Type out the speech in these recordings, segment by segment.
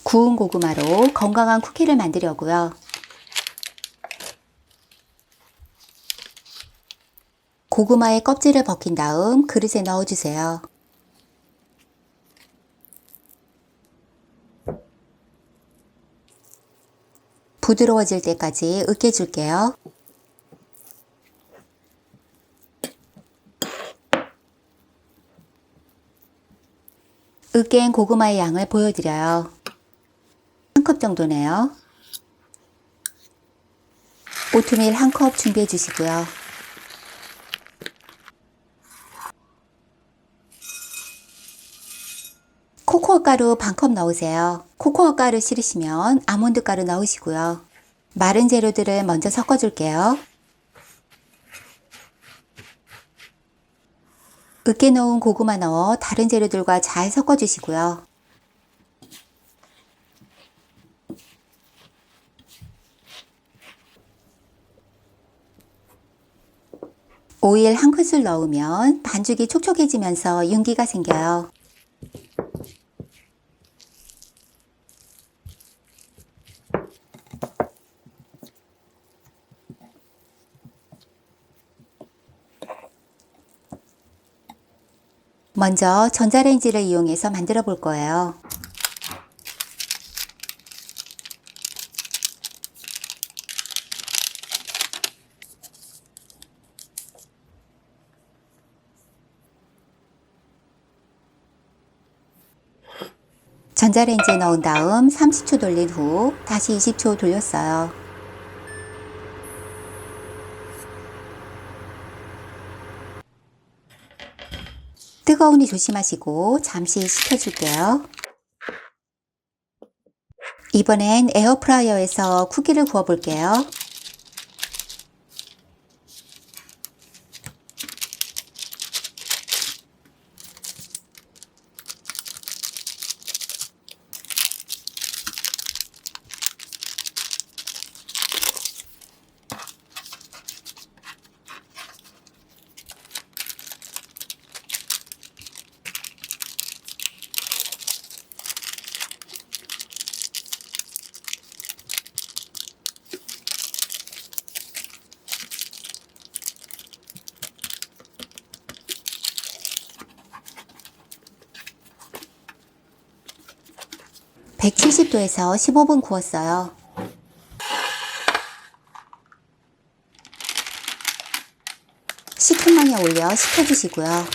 구운 고구마로 건강한 쿠키를 만들려고요. 고구마의 껍질을 벗긴 다음 그릇에 넣어주세요. 부드러워질 때까지 으깨줄게요. 으깬 고구마의 양을 보여드려요. 1컵 정도네요. 오트밀 1컵 준비해 주시고요. 코코아 가루 반컵 넣으세요. 코코아 가루 싫으시면 아몬드 가루 넣으시고요. 마른 재료들을 먼저 섞어 줄게요. 으깨 놓은 고구마 넣어 다른 재료들과 잘 섞어 주시고요. 오일 1큰술 넣으면 반죽이 촉촉해지면서 윤기가 생겨요. 먼저 전자레인지를 이용해서 만들어 볼 거예요. 전자레인지에 넣은 다음 30초 돌린 후 다시 20초 돌렸어요. 뜨거우니 조심하시고 잠시 식혀줄게요. 이번엔 에어프라이어에서 쿠키를 구워 볼게요. (170도에서) 15분 구웠어요. 식힌망에 올려 식혀주시고요.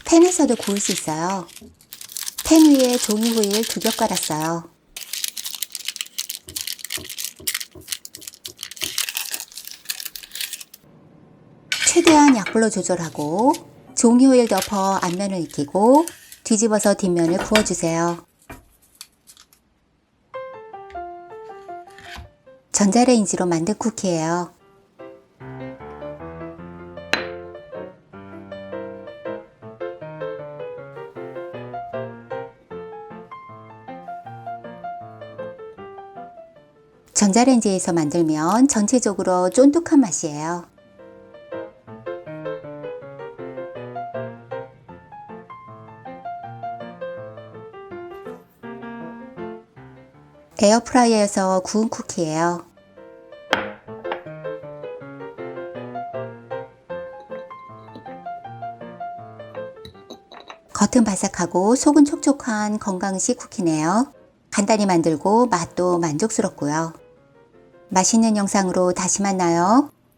팬에서도 구울 수 있어요. 팬 위에 종이 호일 2겹 깔았어요. 최대한 약불로 조절하고 종이 호일 덮어 앞면을 익히고 뒤집어서 뒷면을 구워주세요. 전자레인지로 만든 쿠키예요. 전자레인지에서 만들면 전체적으로 쫀득한 맛이에요. 에어프라이어에서 구운 쿠키예요. 겉은 바삭하고 속은 촉촉한 건강식 쿠키네요. 간단히 만들고 맛도 만족스럽고요. 맛있는 영상으로 다시 만나요.